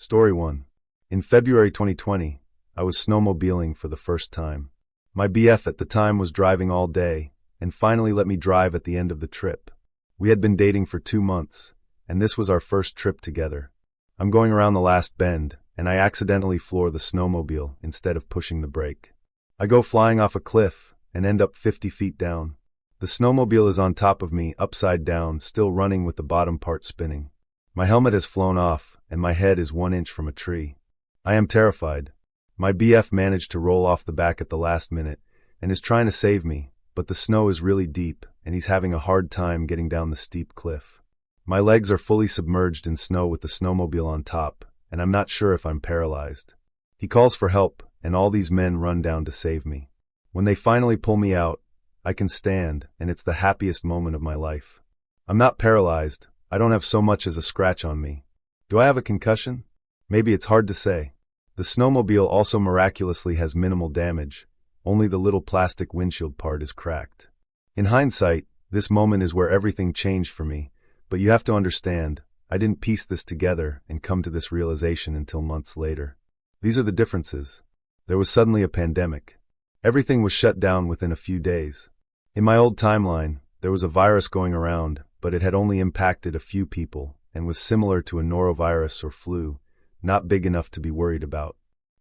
Story 1. In February 2020, I was snowmobiling for the first time. My BF at the time was driving all day, and finally let me drive at the end of the trip. We had been dating for 2 months, and this was our first trip together. I'm going around the last bend, and I accidentally floor the snowmobile instead of pushing the brake. I go flying off a cliff and end up 50 feet down. The snowmobile is on top of me, upside down, still running with the bottom part spinning. My helmet has flown off, and my head is 1 inch from a tree. I am terrified. My BF managed to roll off the back at the last minute, and is trying to save me, but the snow is really deep, and he's having a hard time getting down the steep cliff. My legs are fully submerged in snow with the snowmobile on top, and I'm not sure if I'm paralyzed. He calls for help, and all these men run down to save me. When they finally pull me out, I can stand, and it's the happiest moment of my life. I'm not paralyzed. I don't have so much as a scratch on me. Do I have a concussion? Maybe, it's hard to say. The snowmobile also miraculously has minimal damage. Only the little plastic windshield part is cracked. In hindsight, this moment is where everything changed for me, but you have to understand, I didn't piece this together and come to this realization until months later. These are the differences. There was suddenly a pandemic. Everything was shut down within a few days. In my old timeline, there was a virus going around, but it had only impacted a few people and was similar to a norovirus or flu, not big enough to be worried about.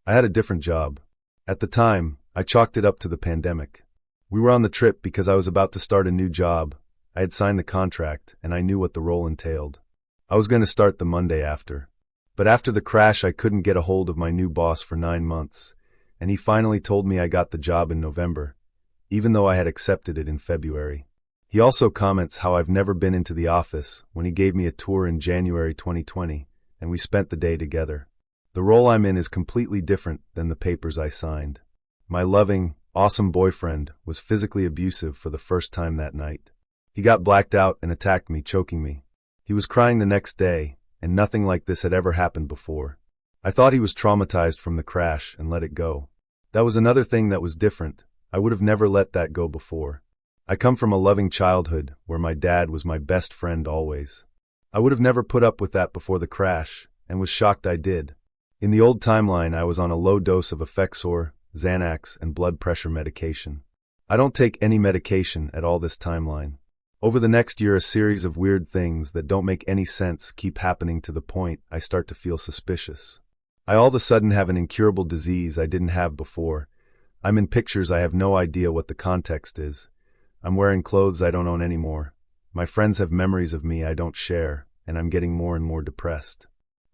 I had a different job. At the time, I chalked it up to the pandemic. We were on the trip because I was about to start a new job. I had signed the contract, and I knew what the role entailed. I was going to start the Monday after. But after the crash, I couldn't get a hold of my new boss for 9 months, and he finally told me I got the job in November, even though I had accepted it in February. He also comments how I've never been into the office when he gave me a tour in January 2020, and we spent the day together. The role I'm in is completely different than the papers I signed. My loving, awesome boyfriend was physically abusive for the first time that night. He got blacked out and attacked me, choking me. He was crying the next day, and nothing like this had ever happened before. I thought he was traumatized from the crash and let it go. That was another thing that was different. I would have never let that go before. I come from a loving childhood where my dad was my best friend always. I would have never put up with that before the crash, and was shocked I did. In the old timeline, I was on a low dose of Effexor, Xanax, and blood pressure medication. I don't take any medication at all this timeline. Over the next year, a series of weird things that don't make any sense keep happening to the point I start to feel suspicious. I all of a sudden have an incurable disease I didn't have before. I'm in pictures I have no idea what the context is. I'm wearing clothes I don't own anymore. My friends have memories of me I don't share, and I'm getting more and more depressed.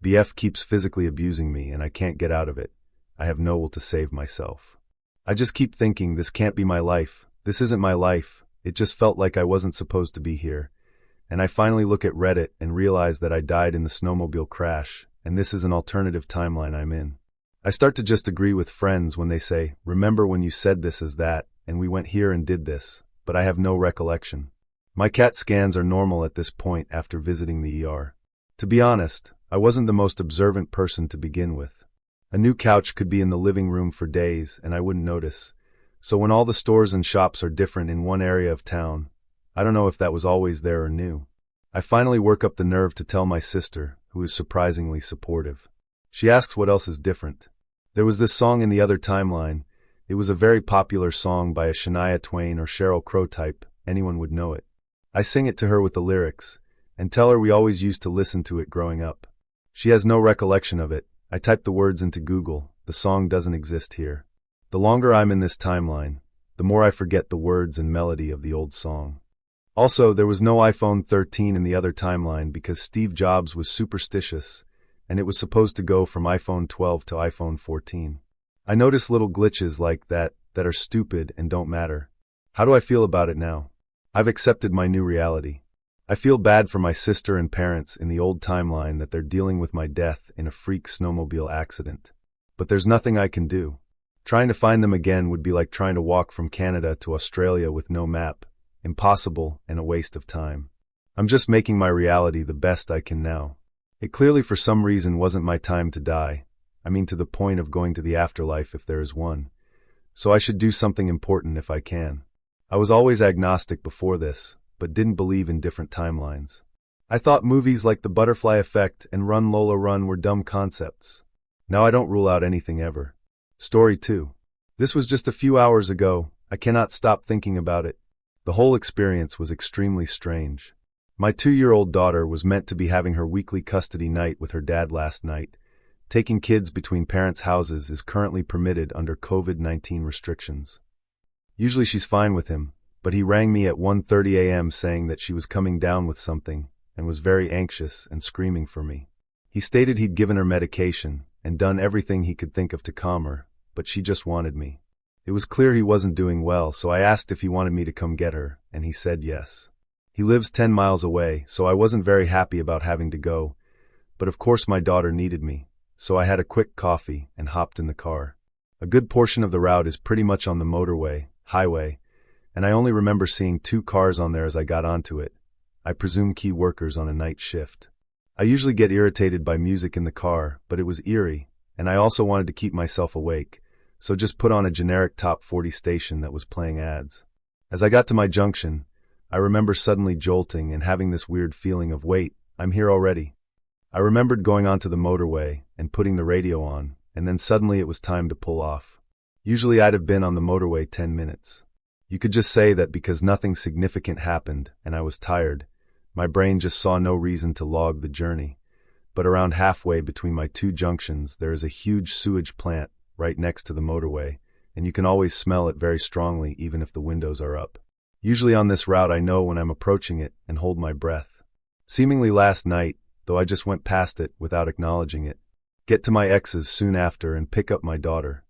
BF keeps physically abusing me, and I can't get out of it. I have no will to save myself. I just keep thinking, this can't be my life. This isn't my life. It just felt like I wasn't supposed to be here. And I finally look at Reddit and realize that I died in the snowmobile crash, and this is an alternative timeline I'm in. I start to just agree with friends when they say, remember when you said this as that, and we went here and did this, but I have no recollection. My CAT scans are normal at this point after visiting the ER. To be honest, I wasn't the most observant person to begin with. A new couch could be in the living room for days, and I wouldn't notice. So when all the stores and shops are different in one area of town, I don't know if that was always there or new. I finally work up the nerve to tell my sister, who is surprisingly supportive. She asks what else is different. There was this song in the other timeline. It was a very popular song by a Shania Twain or Sheryl Crow type. Anyone would know it. I sing it to her with the lyrics, and tell her we always used to listen to it growing up. She has no recollection of it. I type the words into Google. The song doesn't exist here. The longer I'm in this timeline, the more I forget the words and melody of the old song. Also, there was no iPhone 13 in the other timeline because Steve Jobs was superstitious, and it was supposed to go from iPhone 12 to iPhone 14. I notice little glitches like that are stupid and don't matter. How do I feel about it now? I've accepted my new reality. I feel bad for my sister and parents in the old timeline that they're dealing with my death in a freak snowmobile accident. But there's nothing I can do. Trying to find them again would be like trying to walk from Canada to Australia with no map. Impossible and a waste of time. I'm just making my reality the best I can now. It clearly for some reason wasn't my time to die. I mean, to the point of going to the afterlife if there is one. So I should do something important if I can. I was always agnostic before this, but didn't believe in different timelines. I thought movies like The Butterfly Effect and Run Lola Run were dumb concepts. Now I don't rule out anything ever. Story 2. This was just a few hours ago. I cannot stop thinking about it. The whole experience was extremely strange. My 2-year-old daughter was meant to be having her weekly custody night with her dad last night. Taking kids between parents' houses is currently permitted under COVID-19 restrictions. Usually she's fine with him, but he rang me at 1:30 a.m. saying that she was coming down with something and was very anxious and screaming for me. He stated he'd given her medication and done everything he could think of to calm her, but she just wanted me. It was clear he wasn't doing well, so I asked if he wanted me to come get her, and he said yes. He lives 10 miles away, so I wasn't very happy about having to go, but of course my daughter needed me, so I had a quick coffee and hopped in the car. A good portion of the route is pretty much on the highway, and I only remember seeing 2 cars on there as I got onto it. I presume key workers on a night shift. I usually get irritated by music in the car, but it was eerie, and I also wanted to keep myself awake, so just put on a generic top 40 station that was playing ads. As I got to my junction, I remember suddenly jolting and having this weird feeling of, wait, I'm here already. I remembered going onto the motorway and putting the radio on, and then suddenly it was time to pull off. Usually I'd have been on the motorway 10 minutes. You could just say that because nothing significant happened and I was tired, my brain just saw no reason to log the journey. But around halfway between my 2 junctions, there is a huge sewage plant right next to the motorway, and you can always smell it very strongly even if the windows are up. Usually on this route I know when I'm approaching it and hold my breath. Seemingly last night, though I just went past it without acknowledging it. Get to my ex's soon after and pick up my daughter.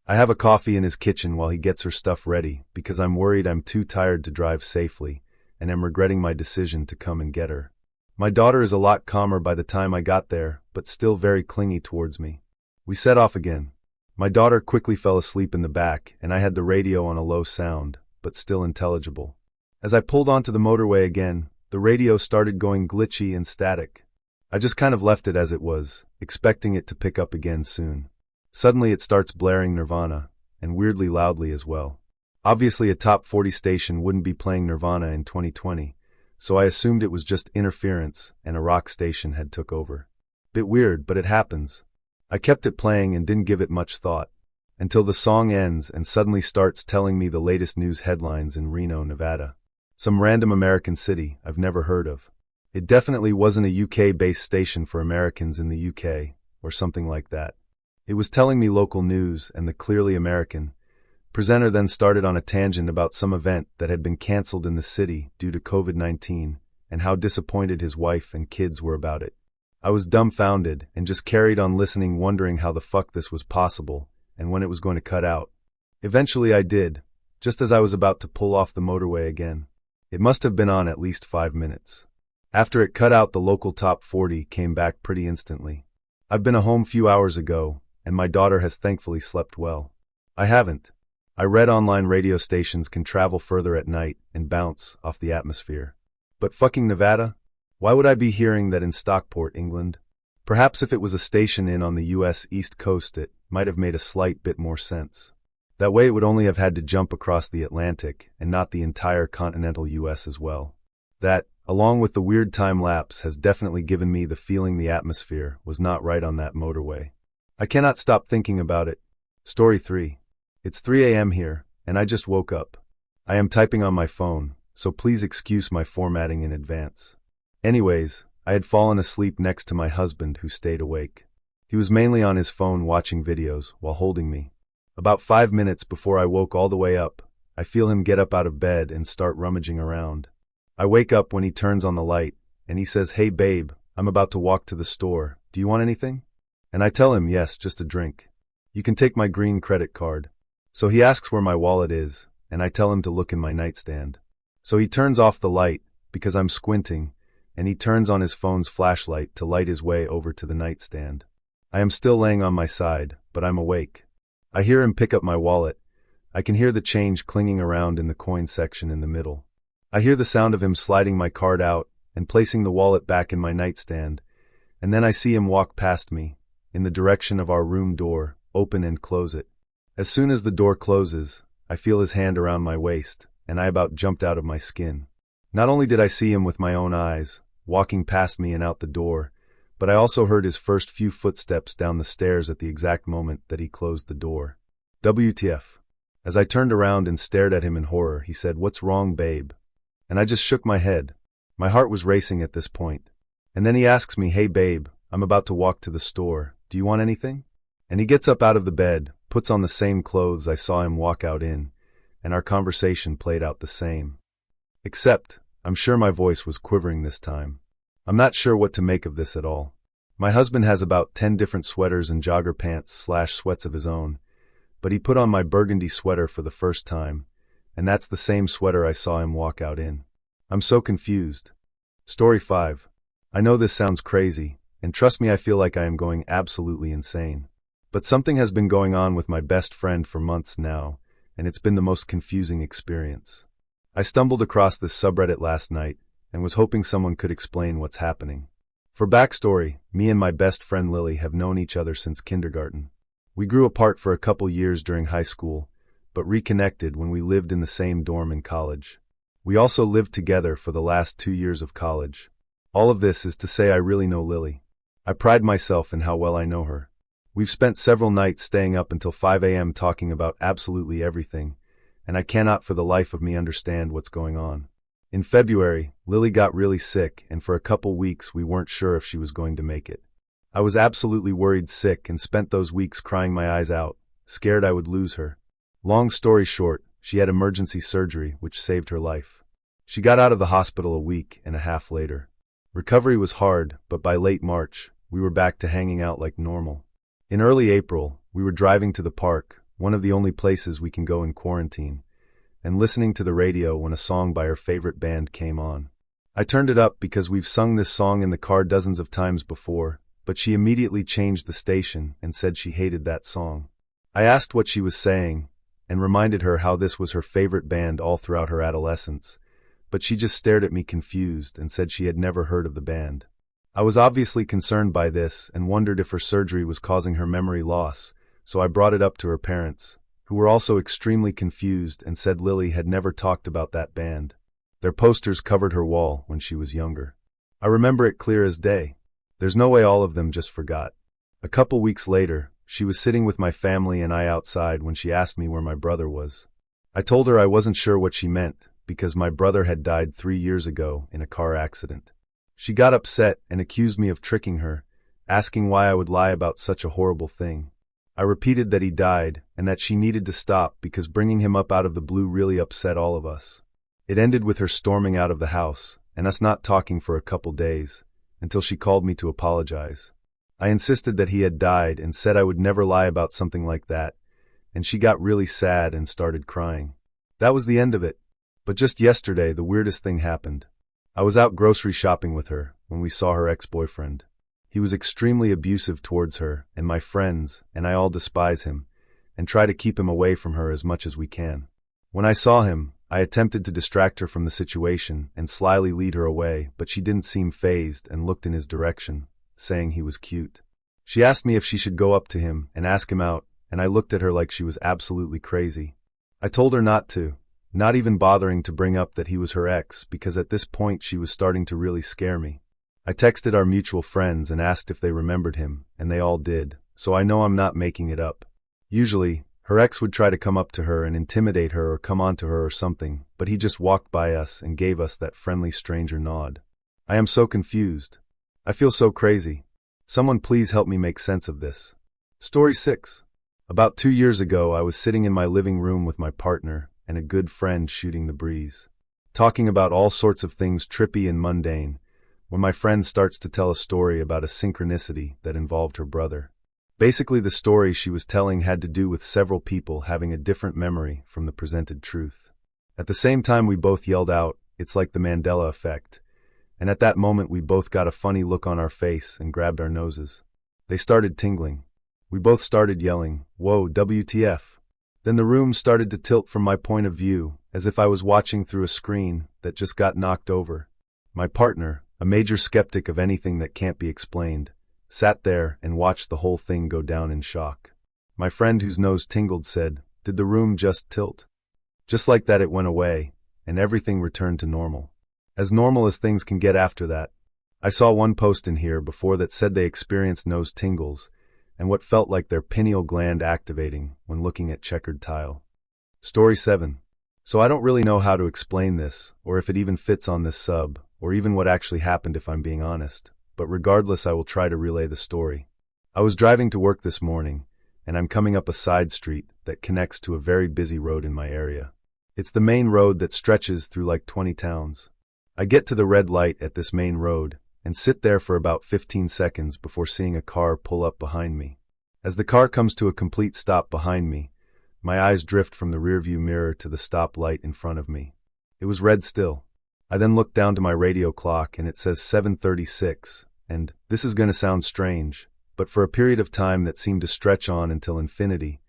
I have a coffee in his kitchen while he gets her stuff ready because I'm worried I'm too tired to drive safely and am regretting my decision to come and get her. My daughter is a lot calmer by the time I got there, but still very clingy towards me. We set off again. My daughter quickly fell asleep in the back, and I had the radio on a low sound, but still intelligible. As I pulled onto the motorway again, the radio started going glitchy and static. I just kind of left it as it was, expecting it to pick up again soon. Suddenly it starts blaring Nirvana, and weirdly loudly as well. Obviously a top 40 station wouldn't be playing Nirvana in 2020, so I assumed it was just interference and a rock station had took over. Bit weird, but it happens. I kept it playing and didn't give it much thought, until the song ends and suddenly starts telling me the latest news headlines in Reno, Nevada. Some random American city I've never heard of. It definitely wasn't a UK-based station for Americans in the UK, or something like that. It was telling me local news and the clearly American presenter then started on a tangent about some event that had been cancelled in the city due to COVID-19 and how disappointed his wife and kids were about it. I was dumbfounded and just carried on listening, wondering how the fuck this was possible and when it was going to cut out. Eventually I did, just as I was about to pull off the motorway again. It must have been on at least 5 minutes. After it cut out, the local top 40 came back pretty instantly. I've been home few hours ago, and my daughter has thankfully slept well. I haven't. I read online radio stations can travel further at night and bounce off the atmosphere. But fucking Nevada? Why would I be hearing that in Stockport, England? Perhaps if it was a station in on the US East Coast it might have made a slight bit more sense. That way it would only have had to jump across the Atlantic and not the entire continental US as well. That, along with the weird time lapse, has definitely given me the feeling the atmosphere was not right on that motorway. I cannot stop thinking about it. Story 3. It's 3 a.m. here, and I just woke up. I am typing on my phone, so please excuse my formatting in advance. Anyways, I had fallen asleep next to my husband who stayed awake. He was mainly on his phone watching videos while holding me. About 5 minutes before I woke all the way up, I feel him get up out of bed and start rummaging around. I wake up when he turns on the light, and he says, "Hey babe, I'm about to walk to the store. Do you want anything?" And I tell him, yes, just a drink. You can take my green credit card. So he asks where my wallet is, and I tell him to look in my nightstand. So he turns off the light, because I'm squinting, and he turns on his phone's flashlight to light his way over to the nightstand. I am still laying on my side, but I'm awake. I hear him pick up my wallet. I can hear the change clinging around in the coin section in the middle. I hear the sound of him sliding my card out and placing the wallet back in my nightstand, and then I see him walk past me, in the direction of our room door, open and close it. As soon as the door closes, I feel his hand around my waist, and I about jumped out of my skin. Not only did I see him with my own eyes, walking past me and out the door, but I also heard his first few footsteps down the stairs at the exact moment that he closed the door. WTF. As I turned around and stared at him in horror, he said, "What's wrong, babe?" And I just shook my head. My heart was racing at this point. And then he asks me, "Hey babe, I'm about to walk to the store. Do you want anything?" And he gets up out of the bed, puts on the same clothes I saw him walk out in, and our conversation played out the same. Except, I'm sure my voice was quivering this time. I'm not sure what to make of this at all. My husband has about 10 different sweaters and jogger pants/sweats of his own, but he put on my burgundy sweater for the first time, and that's the same sweater I saw him walk out in. I'm so confused. Story 5. I know this sounds crazy, and trust me, I feel like I am going absolutely insane. But something has been going on with my best friend for months now, and it's been the most confusing experience. I stumbled across this subreddit last night, and was hoping someone could explain what's happening. For backstory, me and my best friend Lily have known each other since kindergarten. We grew apart for a couple years during high school, but reconnected when we lived in the same dorm in college. We also lived together for the last 2 years of college. All of this is to say I really know Lily. I pride myself in how well I know her. We've spent several nights staying up until 5 a.m. talking about absolutely everything, and I cannot for the life of me understand what's going on. In February, Lily got really sick, and for a couple weeks we weren't sure if she was going to make it. I was absolutely worried sick and spent those weeks crying my eyes out, scared I would lose her. Long story short, she had emergency surgery, which saved her life. She got out of the hospital a week and a half later. Recovery was hard, but by late March, we were back to hanging out like normal. In early April, we were driving to the park, one of the only places we can go in quarantine, and listening to the radio when a song by her favorite band came on. I turned it up because we've sung this song in the car dozens of times before, but she immediately changed the station and said she hated that song. I asked what she was saying, and reminded her how this was her favorite band all throughout her adolescence, but she just stared at me confused and said she had never heard of the band. I was obviously concerned by this and wondered if her surgery was causing her memory loss, so I brought it up to her parents, who were also extremely confused and said Lily had never talked about that band. Their posters covered her wall when she was younger. I remember it clear as day. There's no way all of them just forgot. A couple weeks later, she was sitting with my family and I outside when she asked me where my brother was. I told her I wasn't sure what she meant, because my brother had died 3 years ago in a car accident. She got upset and accused me of tricking her, asking why I would lie about such a horrible thing. I repeated that he died and that she needed to stop because bringing him up out of the blue really upset all of us. It ended with her storming out of the house and us not talking for a couple days, until she called me to apologize. I insisted that he had died and said I would never lie about something like that, and she got really sad and started crying. That was the end of it. But just yesterday, the weirdest thing happened. I was out grocery shopping with her when we saw her ex-boyfriend. He was extremely abusive towards her, and my friends, and I all despise him, and try to keep him away from her as much as we can. When I saw him, I attempted to distract her from the situation and slyly lead her away, but she didn't seem fazed and looked in his direction, saying he was cute. She asked me if she should go up to him and ask him out, and I looked at her like she was absolutely crazy. I told her not to, not even bothering to bring up that he was her ex, because at this point she was starting to really scare me. I texted our mutual friends and asked if they remembered him, and they all did, so I know I'm not making it up. Usually, her ex would try to come up to her and intimidate her or come on to her or something, but he just walked by us and gave us that friendly stranger nod. I am so confused. I feel so crazy. Someone please help me make sense of this. Story 6. About 2 years ago, I was sitting in my living room with my partner and a good friend shooting the breeze, talking about all sorts of things trippy and mundane, when my friend starts to tell a story about a synchronicity that involved her brother. Basically, the story she was telling had to do with several people having a different memory from the presented truth. At the same time, we both yelled out, "It's like the Mandela effect," and at that moment we both got a funny look on our face and grabbed our noses. They started tingling. We both started yelling, "Whoa, WTF." Then the room started to tilt from my point of view, as if I was watching through a screen that just got knocked over. My partner, a major skeptic of anything that can't be explained, sat there and watched the whole thing go down in shock. My friend, whose nose tingled, said, "Did the room just tilt?" Just like that it went away, and everything returned to normal. As normal as things can get after that. I saw one post in here before that said they experienced nose tingles and what felt like their pineal gland activating when looking at checkered tile. Story 7. So I don't really know how to explain this, or if it even fits on this sub, or even what actually happened if I'm being honest, but regardless I will try to relay the story. I was driving to work this morning, and I'm coming up a side street that connects to a very busy road in my area. It's the main road that stretches through like 20 towns. I get to the red light at this main road, and sit there for about 15 seconds before seeing a car pull up behind me. As the car comes to a complete stop behind me, my eyes drift from the rearview mirror to the stop light in front of me. It was red still. I then looked down to my radio clock and it says 7:36, and this is going to sound strange, but for a period of time that seemed to stretch on until infinity,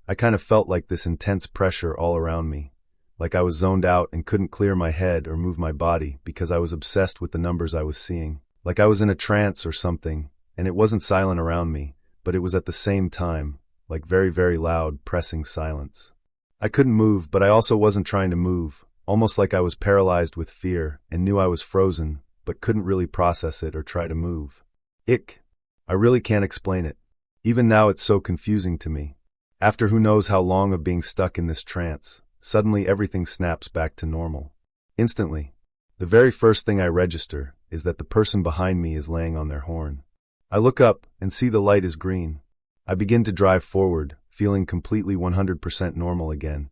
I kind of felt like this intense pressure all around me, like I was zoned out and couldn't clear my head or move my body because I was obsessed with the numbers I was seeing, like I was in a trance or something, and it wasn't silent around me, but it was at the same time, like very, very loud, pressing silence. I couldn't move, but I also wasn't trying to move, almost like I was paralyzed with fear and knew I was frozen, but couldn't really process it or try to move. I really can't explain it. Even now it's so confusing to me. After who knows how long of being stuck in this trance, suddenly everything snaps back to normal. Instantly. The very first thing I register is that the person behind me is laying on their horn. I look up and see the light is green. I begin to drive forward, feeling completely 100% normal again,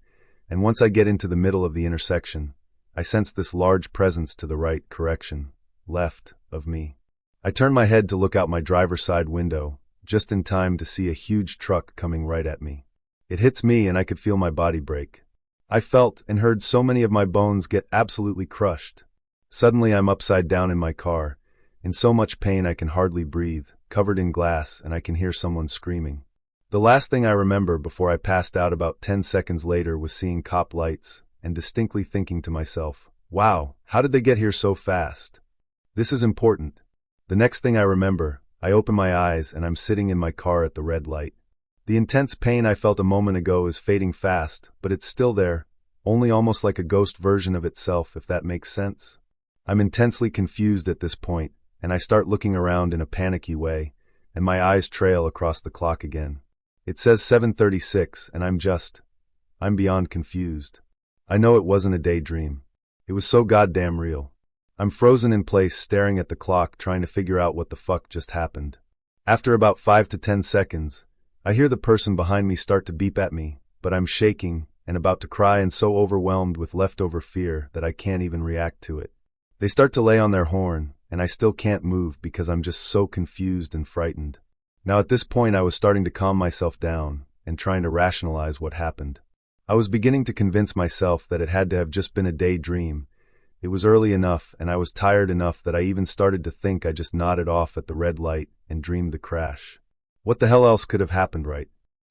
and once I get into the middle of the intersection, I sense this large presence to the right, left, of me. I turn my head to look out my driver's side window, just in time to see a huge truck coming right at me. It hits me and I could feel my body break. I felt and heard so many of my bones get absolutely crushed. Suddenly I'm upside down in my car, in so much pain I can hardly breathe, covered in glass, and I can hear someone screaming. The last thing I remember before I passed out about 10 seconds later was seeing cop lights and distinctly thinking to myself, wow, how did they get here so fast? This is important. The next thing I remember, I open my eyes and I'm sitting in my car at the red light. The intense pain I felt a moment ago is fading fast, but it's still there, only almost like a ghost version of itself, if that makes sense. I'm intensely confused at this point, and I start looking around in a panicky way, and my eyes trail across the clock again. It says 7:36, and I'm beyond confused. I know it wasn't a daydream. It was so goddamn real. I'm frozen in place staring at the clock trying to figure out what the fuck just happened. After about 5 to 10 seconds, I hear the person behind me start to beep at me, but I'm shaking and about to cry and so overwhelmed with leftover fear that I can't even react to it. They start to lay on their horn, and I still can't move because I'm just so confused and frightened. Now at this point I was starting to calm myself down and trying to rationalize what happened. I was beginning to convince myself that it had to have just been a daydream. It was early enough and I was tired enough that I even started to think I just nodded off at the red light and dreamed the crash. What the hell else could have happened, right?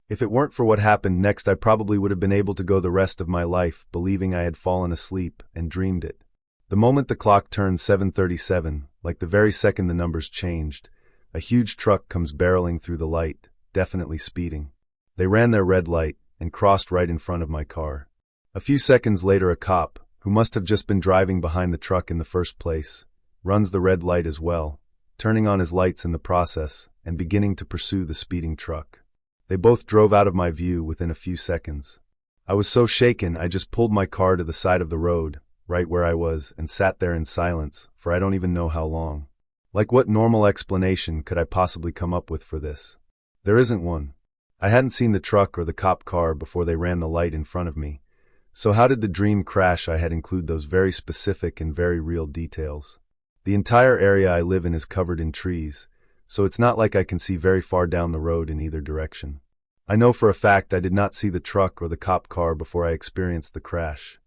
If it weren't for what happened next, I probably would have been able to go the rest of my life believing I had fallen asleep and dreamed it. The moment the clock turned 7:37, like the very second the numbers changed, a huge truck comes barreling through the light, definitely speeding. They ran their red light and crossed right in front of my car. A few seconds later, a cop, who must have just been driving behind the truck in the first place, runs the red light as well, turning on his lights in the process and beginning to pursue the speeding truck. They both drove out of my view within a few seconds. I was so shaken I just pulled my car to the side of the road, right where I was, and sat there in silence for I don't even know how long. Like, what normal explanation could I possibly come up with for this? There isn't one. I hadn't seen the truck or the cop car before they ran the light in front of me. So how did the dream crash I had include those very specific and very real details? The entire area I live in is covered in trees, so it's not like I can see very far down the road in either direction. I know for a fact I did not see the truck or the cop car before I experienced the crash.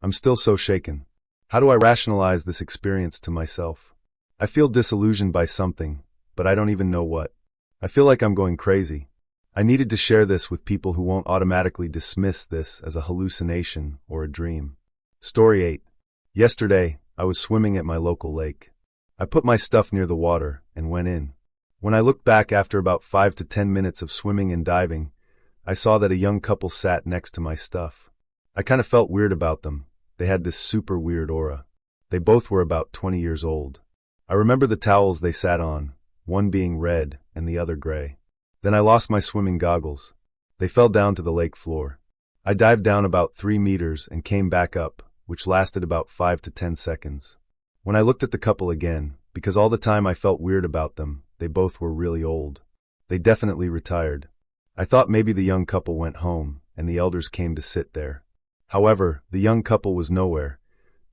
I'm still so shaken. How do I rationalize this experience to myself? I feel disillusioned by something, but I don't even know what. I feel like I'm going crazy. I needed to share this with people who won't automatically dismiss this as a hallucination or a dream. Story 8. Yesterday, I was swimming at my local lake. I put my stuff near the water and went in. When I looked back after about 5 to 10 minutes of swimming and diving, I saw that a young couple sat next to my stuff. I kind of felt weird about them. They had this super weird aura. They both were about 20 years old. I remember the towels they sat on, one being red and the other gray. Then I lost my swimming goggles. They fell down to the lake floor. I dived down about 3 meters and came back up, which lasted about 5 to 10 seconds. When I looked at the couple again, because all the time I felt weird about them, they both were really old. They definitely retired. I thought maybe the young couple went home, and the elders came to sit there. However, the young couple was nowhere.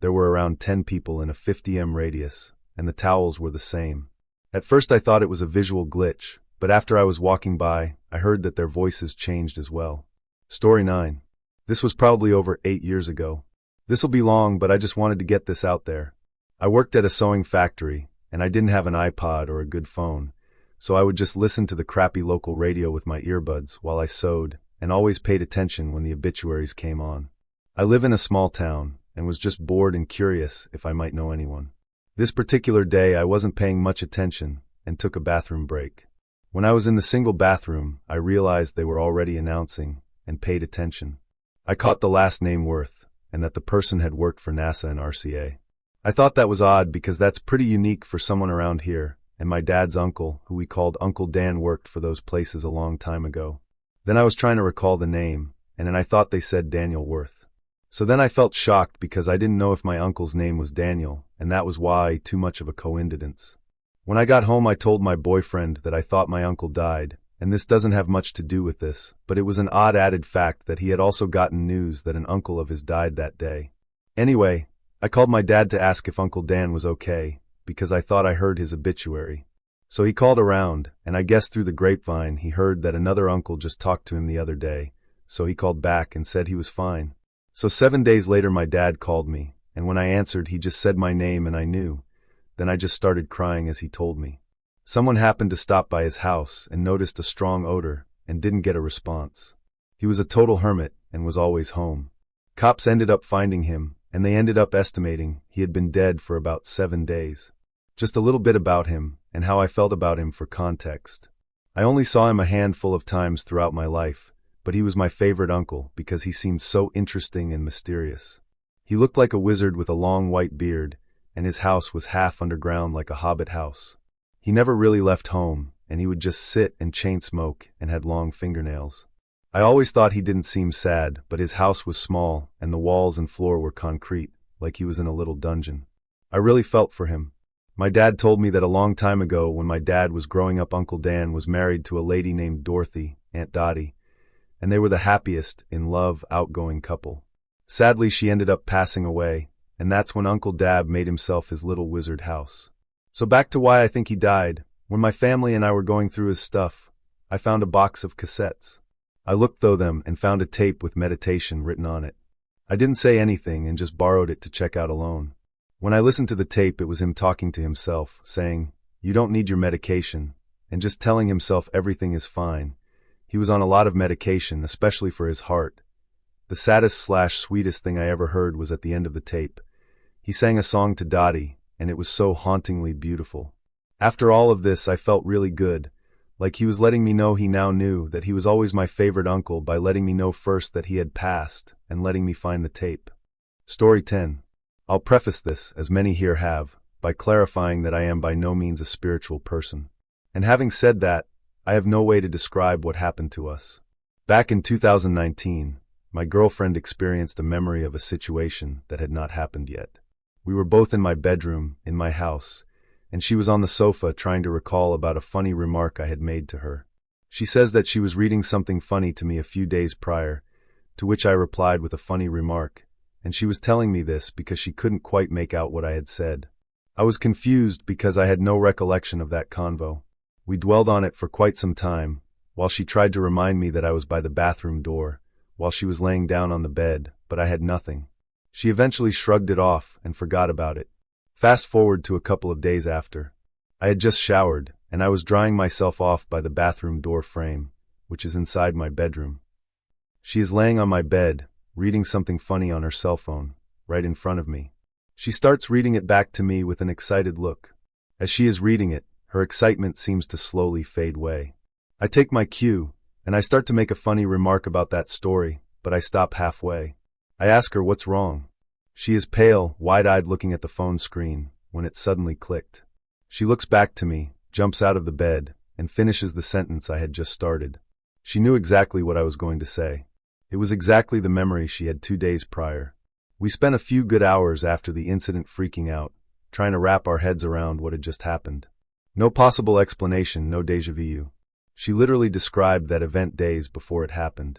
There were around 10 people in a 50 m radius, and the towels were the same. At first I thought it was a visual glitch, but after I was walking by, I heard that their voices changed as well. Story 9. This was probably over 8 years ago. This'll be long, but I just wanted to get this out there. I worked at a sewing factory, and I didn't have an iPod or a good phone, so I would just listen to the crappy local radio with my earbuds while I sewed, and always paid attention when the obituaries came on. I live in a small town, and was just bored and curious if I might know anyone. This particular day I wasn't paying much attention, and took a bathroom break. When I was in the single bathroom, I realized they were already announcing, and paid attention. I caught the last name Worth, and that the person had worked for NASA and RCA. I thought that was odd because that's pretty unique for someone around here, and my dad's uncle, who we called Uncle Dan, worked for those places a long time ago. Then I was trying to recall the name, and then I thought they said Daniel Worth. So then I felt shocked because I didn't know if my uncle's name was Daniel, and that was why too much of a coincidence. When I got home I told my boyfriend that I thought my uncle died, and this doesn't have much to do with this, but it was an odd added fact that he had also gotten news that an uncle of his died that day. Anyway, I called my dad to ask if Uncle Dan was okay, because I thought I heard his obituary. So he called around, and I guess through the grapevine he heard that another uncle just talked to him the other day, so he called back and said he was fine. So 7 days later my dad called me, and when I answered he just said my name and I knew. Then I just started crying as he told me. Someone happened to stop by his house and noticed a strong odor and didn't get a response. He was a total hermit and was always home. Cops ended up finding him, and they ended up estimating he had been dead for about 7 days. Just a little bit about him and how I felt about him for context. I only saw him a handful of times throughout my life, but he was my favorite uncle because he seemed so interesting and mysterious. He looked like a wizard with a long white beard, and his house was half underground like a hobbit house. He never really left home, and he would just sit and chain smoke and had long fingernails. I always thought he didn't seem sad, but his house was small, and the walls and floor were concrete, like he was in a little dungeon. I really felt for him. My dad told me that a long time ago when my dad was growing up, Uncle Dan was married to a lady named Dorothy, Aunt Dottie, and they were the happiest, in love, outgoing couple. Sadly, she ended up passing away, and that's when Uncle Dab made himself his little wizard house. So back to why I think he died. When my family and I were going through his stuff, I found a box of cassettes. I looked through them and found a tape with meditation written on it. I didn't say anything and just borrowed it to check out alone. When I listened to the tape, it was him talking to himself, saying, "You don't need your medication," and just telling himself everything is fine. He was on a lot of medication, especially for his heart. The saddest/sweetest thing I ever heard was at the end of the tape. He sang a song to Dottie, and it was so hauntingly beautiful. After all of this, I felt really good, like he was letting me know he now knew that he was always my favorite uncle by letting me know first that he had passed and letting me find the tape. Story 10. I'll preface this, as many here have, by clarifying that I am by no means a spiritual person. And having said that, I have no way to describe what happened to us. Back in 2019, my girlfriend experienced a memory of a situation that had not happened yet. We were both in my bedroom, in my house, and she was on the sofa trying to recall about a funny remark I had made to her. She says that she was reading something funny to me a few days prior, to which I replied with a funny remark, and she was telling me this because she couldn't quite make out what I had said. I was confused because I had no recollection of that convo. We dwelled on it for quite some time, while she tried to remind me that I was by the bathroom door, while she was laying down on the bed, but I had nothing. She eventually shrugged it off and forgot about it. Fast forward to a couple of days after. I had just showered, and I was drying myself off by the bathroom door frame, which is inside my bedroom. She is laying on my bed, reading something funny on her cell phone, right in front of me. She starts reading it back to me with an excited look. As she is reading it, her excitement seems to slowly fade away. I take my cue, and I start to make a funny remark about that story, but I stop halfway. I ask her what's wrong. She is pale, wide-eyed looking at the phone screen, when it suddenly clicked. She looks back to me, jumps out of the bed, and finishes the sentence I had just started. She knew exactly what I was going to say. It was exactly the memory she had 2 days prior. We spent a few good hours after the incident freaking out, trying to wrap our heads around what had just happened. No possible explanation, no déjà vu. She literally described that event days before it happened.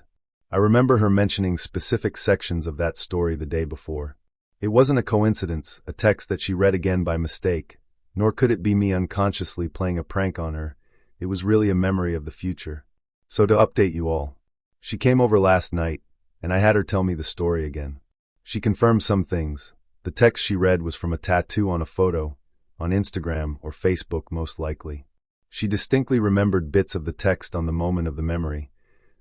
I remember her mentioning specific sections of that story the day before. It wasn't a coincidence, a text that she read again by mistake, nor could it be me unconsciously playing a prank on her. It was really a memory of the future. So to update you all, she came over last night, and I had her tell me the story again. She confirmed some things. The text she read was from a tattoo on a photo, on Instagram or Facebook most likely. She distinctly remembered bits of the text on the moment of the memory,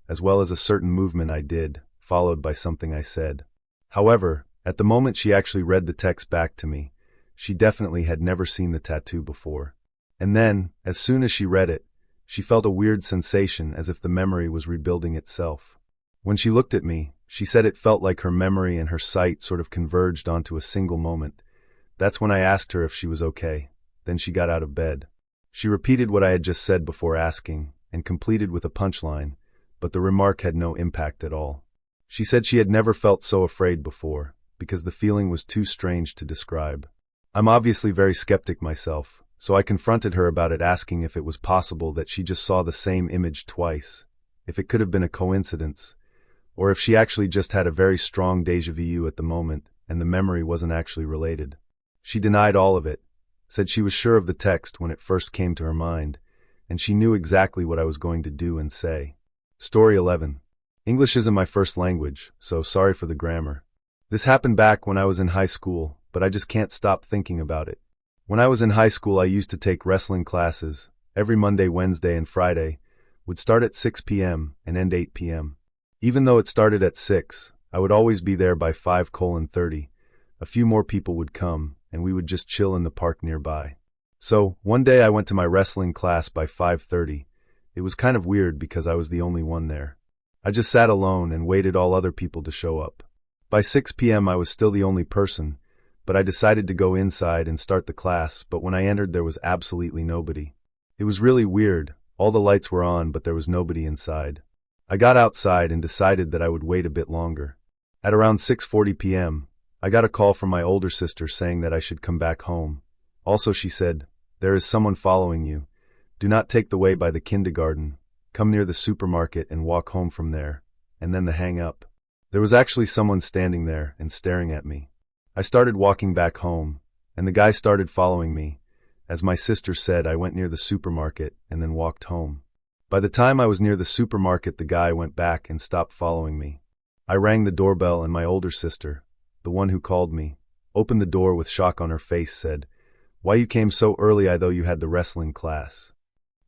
as well as a certain movement I did, followed by something I said. However, at the moment she actually read the text back to me, she definitely had never seen the tattoo before. And then, as soon as she read it, she felt a weird sensation as if the memory was rebuilding itself. When she looked at me, she said it felt like her memory and her sight sort of converged onto a single moment. That's when I asked her if she was okay. Then she got out of bed. She repeated what I had just said before asking, and completed with a punchline, but the remark had no impact at all. She said she had never felt so afraid before, because the feeling was too strange to describe. I'm obviously very skeptic myself, so I confronted her about it, asking if it was possible that she just saw the same image twice, if it could have been a coincidence, or if she actually just had a very strong déjà vu at the moment and the memory wasn't actually related. She denied all of it, said she was sure of the text when it first came to her mind, and she knew exactly what I was going to do and say. Story 11. English isn't my first language, so sorry for the grammar. This happened back when I was in high school, but I just can't stop thinking about it. When I was in high school, I used to take wrestling classes, every Monday, Wednesday, and Friday, would start at 6 p.m. and end 8 p.m. Even though it started at 6, I would always be there by 5:30. A few more people would come, and we would just chill in the park nearby. So, one day I went to my wrestling class by 5:30. It was kind of weird because I was the only one there. I just sat alone and waited all other people to show up. By 6 p.m. I was still the only person, but I decided to go inside and start the class, but when I entered there was absolutely nobody. It was really weird. All the lights were on, but there was nobody inside. I got outside and decided that I would wait a bit longer. At around 6:40 p.m., I got a call from my older sister saying that I should come back home. Also, she said, "There is someone following you. Do not take the way by the kindergarten. Come near the supermarket and walk home from there, and then the hang up." There was actually someone standing there and staring at me. I started walking back home, and the guy started following me. As my sister said, I went near the supermarket and then walked home. By the time I was near the supermarket, the guy went back and stopped following me. I rang the doorbell and my older sister, the one who called me, opened the door with shock on her face, said, "Why you came so early? I thought you had the wrestling class."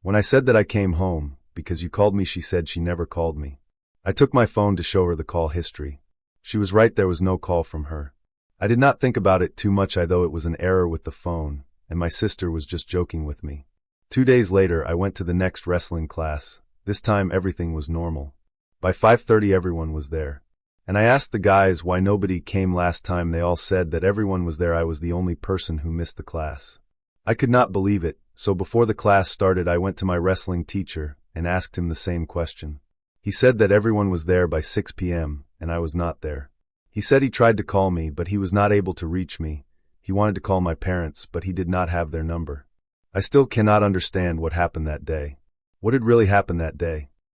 When I said that I came home, because you called me, she said she never called me. I took my phone to show her the call history. She was right, there was no call from her. I did not think about it too much, though it was an error with the phone, and my sister was just joking with me. 2 days later, I went to the next wrestling class. This time everything was normal. By 5:30 everyone was there. And I asked the guys why nobody came last time. They all said that everyone was there. I was the only person who missed the class. I could not believe it, so before the class started I went to my wrestling teacher and asked him the same question. He said that everyone was there by 6 p.m. and I was not there. He said he tried to call me, but he was not able to reach me. He wanted to call my parents, but he did not have their number. I still cannot understand what happened that day. What had really happened that day?